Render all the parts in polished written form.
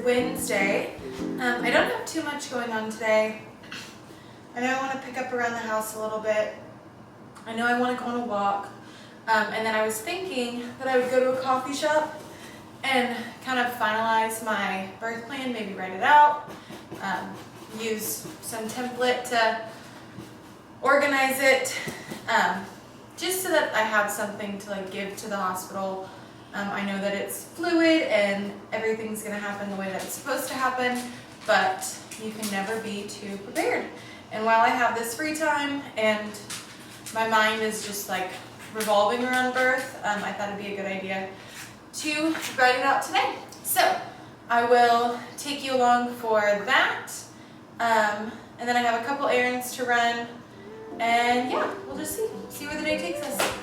Wednesday. I don't have too much going on today. I know I want to pick up around the house a little bit. I know I want to go on a walk. And then I was thinking that I would go to a coffee shop and kind of finalize my birth plan, maybe write it out, use some template to organize it, just so that I have something to like give to the hospital. I know that it's fluid and everything's gonna happen the way that it's supposed to happen, but you can never be too prepared. And while I have this free time and my mind is just like revolving around birth, I thought it'd be a good idea to write it out today. So I will take you along for that. And then I have a couple errands to run. And yeah, we'll just see where the day takes us.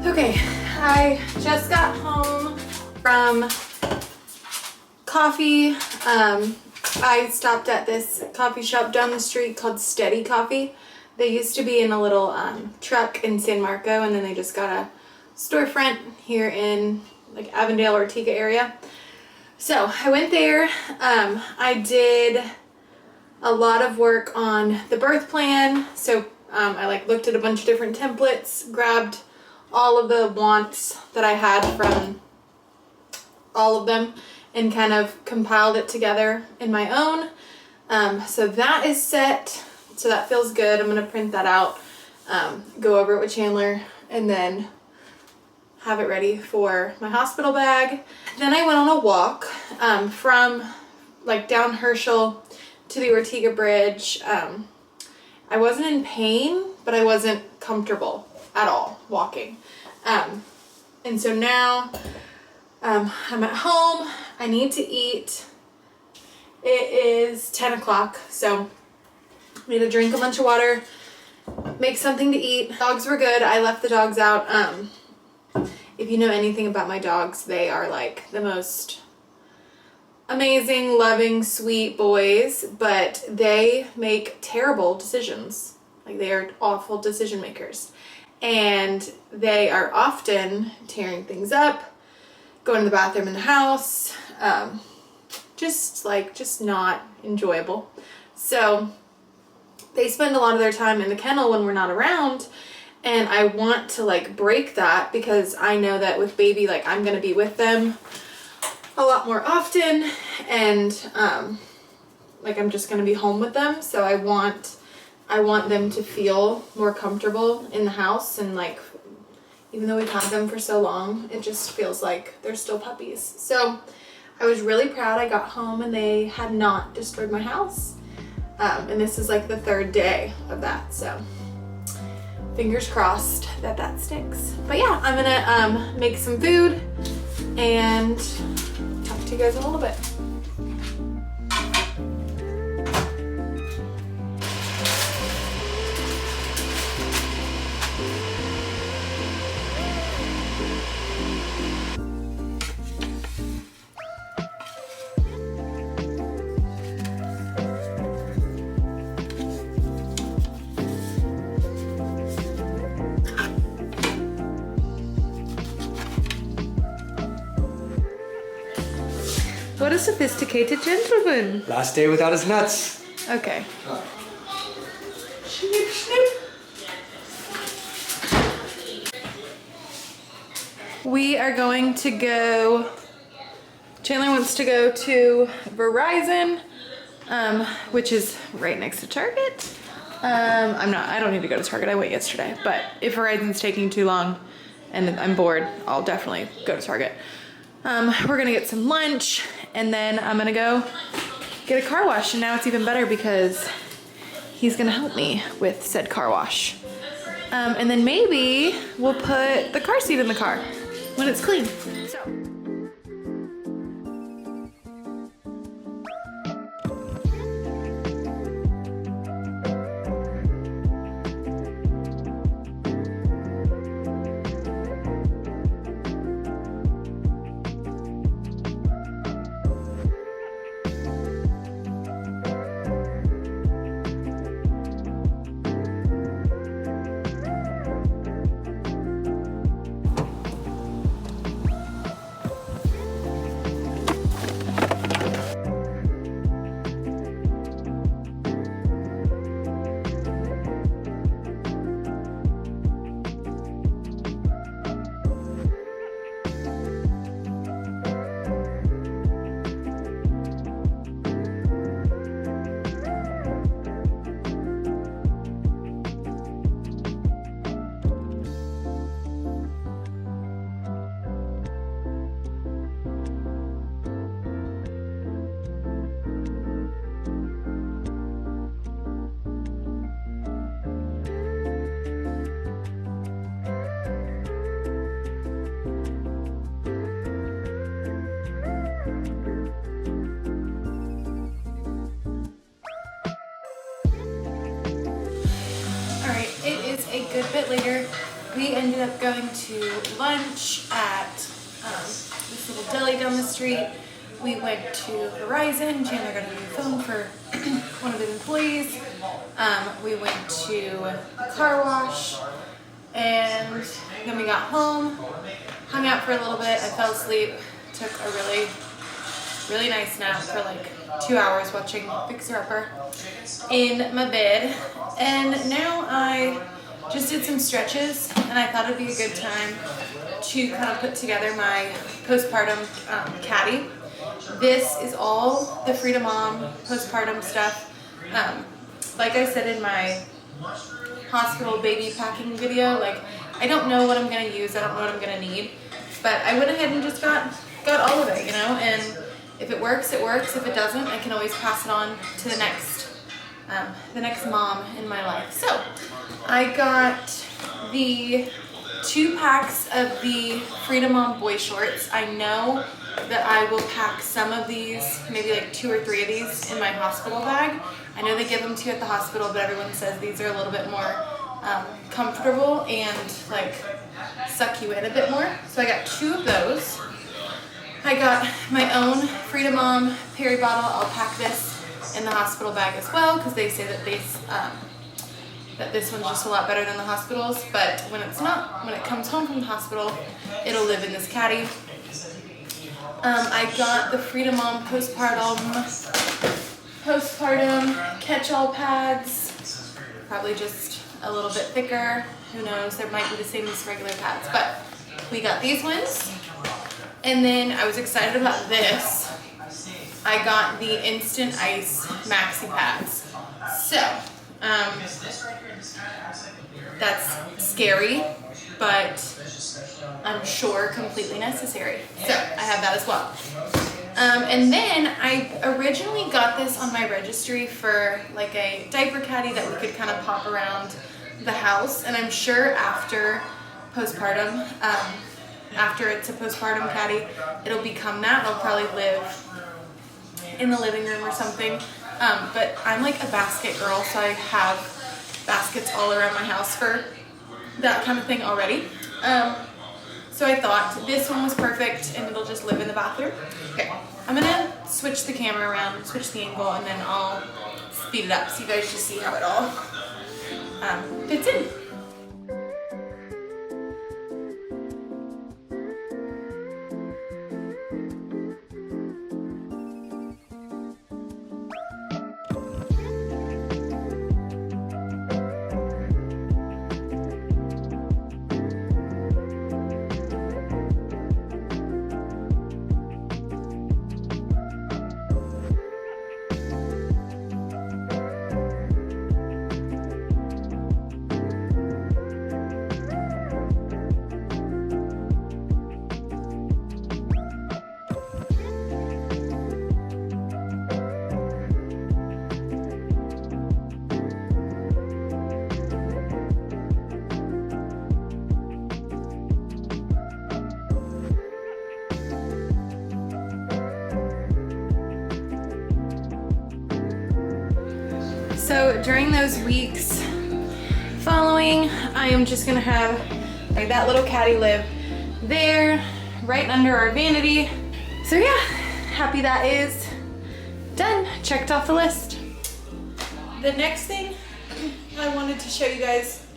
Okay, I just got home from coffee. I stopped at this coffee shop down the street called Steady Coffee. They used to be in a little truck in San Marco, and then they just got a storefront here in like Avondale, Ortega area. So I went there. I did a lot of work on the birth plan. So I like looked at a bunch of different templates, grabbed all of the wants that I had from all of them and kind of compiled it together in my own. So that is set So that feels good. I'm gonna print that out, go over it with Chandler, and then have it ready for my hospital bag. Then I went on a walk from like down Herschel to the Ortega Bridge. I wasn't in pain, but I wasn't comfortable at all walking. And so now I'm at home. I need to eat. It is 10 o'clock, so I need to drink a bunch of water, make something to eat. Dogs were good. I left the dogs out. If you know anything about my dogs, they are like the most amazing, loving, sweet boys, but they make terrible decisions. Like, they are awful decision makers. And they are often tearing things up, going to the bathroom in the house, just not enjoyable. So they spend a lot of their time in the kennel when we're not around, and I want to like break that, because I know that with baby, like, I'm gonna be with them a lot more often, and like, I'm just gonna be home with them. So I want them to feel more comfortable in the house, and like, even though we've had them for so long, it just feels like they're still puppies. So I was really proud. I got home and they had not destroyed my house. And this is like the 3rd day of that. So fingers crossed that that sticks. But yeah, I'm gonna make some food and talk to you guys in a little bit. What a sophisticated gentleman. Last day without his nuts. Okay. Snip, snip. We are going to go, Chandler wants to go to Verizon, which is right next to Target. I don't need to go to Target, I went yesterday, but if Verizon's taking too long and I'm bored, I'll definitely go to Target. We're gonna get some lunch, and then I'm gonna go get a car wash, and now it's even better because he's gonna help me with said car wash. And then maybe we'll put the car seat in the car when it's clean. So. A good bit later, we ended up going to lunch at this little deli down the street. We went to Verizon. Chandler got a new phone for one of his employees. We went to the car wash, and then we got home, hung out for a little bit. I fell asleep, took a really nice nap for like 2 hours watching Fixer Upper in my bed, and now I just did some stretches, and I thought it'd be a good time to kind of put together my postpartum caddy. This is all the Freedom Mom postpartum stuff. like I said in my hospital baby packing video, like I don't know what I'm gonna use, I don't know what I'm gonna need, but I went ahead and just got all of it, you know, and if it works, it works. If it doesn't, I can always pass it on to the next mom in my life. So I got the 2 packs of the Freedom Mom boy shorts. I know that I will pack some of these, maybe like 2 or 3 of these in my hospital bag. I know they give them to you at the hospital, but everyone says these are a little bit more comfortable and like suck you in a bit more. So I got 2 of those. I got my own Freedom Mom Perry bottle. I'll pack this in the hospital bag as well because they say that this one's just a lot better than the hospitals, but when it's not, when it comes home from the hospital, it'll live in this caddy. I got the Freedom Mom postpartum catch-all pads, probably just a little bit thicker. Who knows? They might be the same as regular pads, but we got these ones. And then I was excited about this. I got the Instant Ice Maxi Pads. So, that's scary, but I'm sure completely necessary. So I have that as well. And then I originally got this on my registry for like a diaper caddy that we could kind of pop around the house. And I'm sure after postpartum, after it's a postpartum caddy, it'll become that. It'll probably live in the living room or something. But I'm like a basket girl, so I have baskets all around my house for that kind of thing already. So I thought this one was perfect and it'll just live in the bathroom. Okay, I'm gonna switch the camera around, switch the angle, and then I'll speed it up so you guys just see how it all fits in. So during those weeks following, I am just gonna have like that little caddy live there, right under our vanity. So yeah, happy that is done, checked off the list. The next thing I wanted to show you guys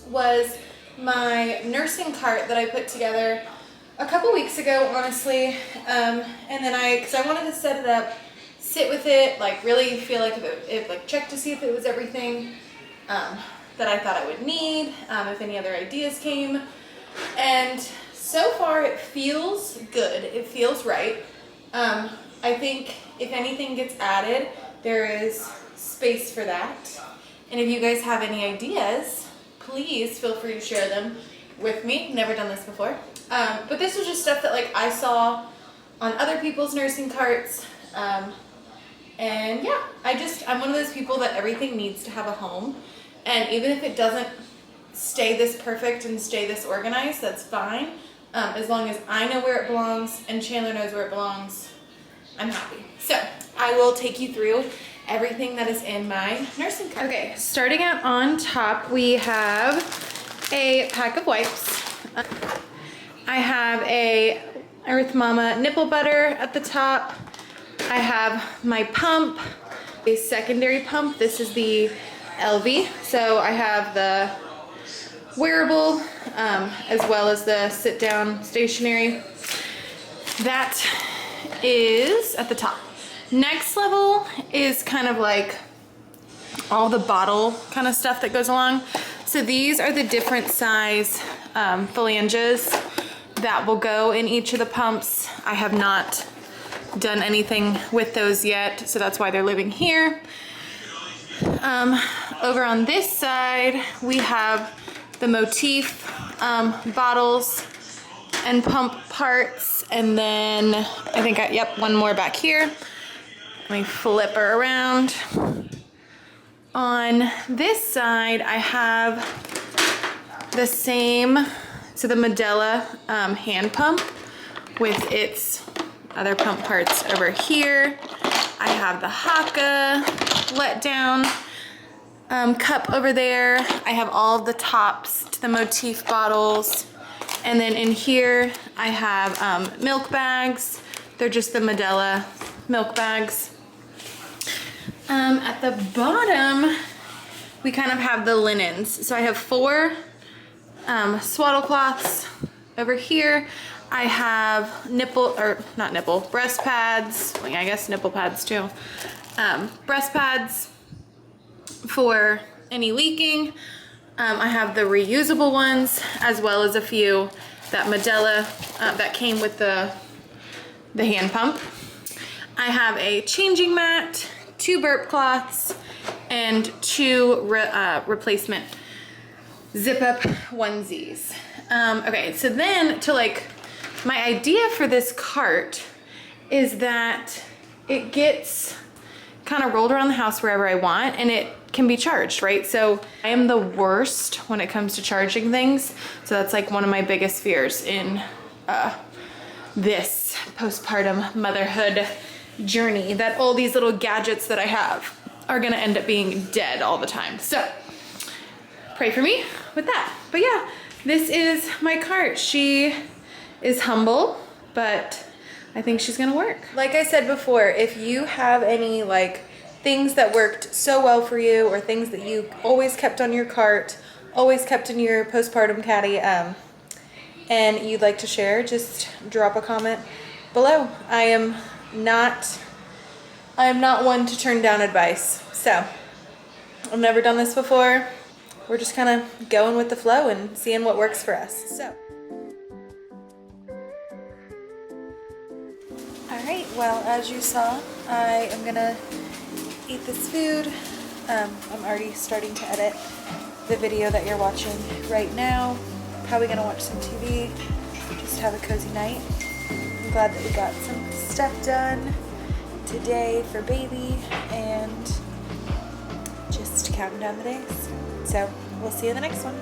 was my nursing cart that I put together a couple weeks ago, honestly. And then because I wanted to set it up, sit with it, like really feel like if like check to see if it was everything that I thought I would need, if any other ideas came. And so far it feels good, it feels right. I think if anything gets added, there is space for that. And if you guys have any ideas, please feel free to share them with me. Never done this before. But this was just stuff that like I saw on other people's nursing carts. And yeah, I'm one of those people that everything needs to have a home. And even if it doesn't stay this perfect and stay this organized, that's fine. As long as I know where it belongs and Chandler knows where it belongs, I'm happy. So I will take you through everything that is in my nursing cart. Okay, starting out on top, we have a pack of wipes. I have a Earth Mama nipple butter at the top. I have my pump, a secondary pump. This is the LV. So I have the wearable as well as the sit down stationary. That is at the top. Next level is kind of like all the bottle kind of stuff that goes along. So these are the different size phalanges that will go in each of the pumps. I have not done anything with those yet, so that's why they're living here. Over on this side, we have the motif bottles and pump parts. And then I think, yep, one more back here. Let me flip her around. On this side, I have the same, so the Medela hand pump with its other pump parts over here. I have the Haka letdown cup over there. I have all the tops to the motif bottles. And then in here, I have milk bags. They're just the Medela milk bags. At the bottom, we kind of have the linens. So I have 4 swaddle cloths over here. I have breast pads. Well, yeah, I guess nipple pads too. Breast pads for any leaking. I have the reusable ones, as well as a few that Medela that came with the hand pump. I have a changing mat, 2 burp cloths, and 2 replacement zip up onesies. Okay, so then my idea for this cart is that it gets kind of rolled around the house wherever I want, and it can be charged, right? So I am the worst when it comes to charging things. So that's like one of my biggest fears in this postpartum motherhood journey, that all these little gadgets that I have are gonna end up being dead all the time. So pray for me with that. But yeah, this is my cart. She is humble, but I think she's gonna work. Like I said before, if you have any things that worked so well for you, or things that you always kept on your cart, always kept in your postpartum caddy, and you'd like to share, just drop a comment below. I am not one to turn down advice. So I've never done this before. We're just kind of going with the flow and seeing what works for us. So. Alright, well, as you saw, I am gonna eat this food. I'm already starting to edit the video that you're watching right now. Probably gonna watch some TV, just have a cozy night. I'm glad that we got some stuff done today for baby, and just counting down the days. So we'll see you in the next one.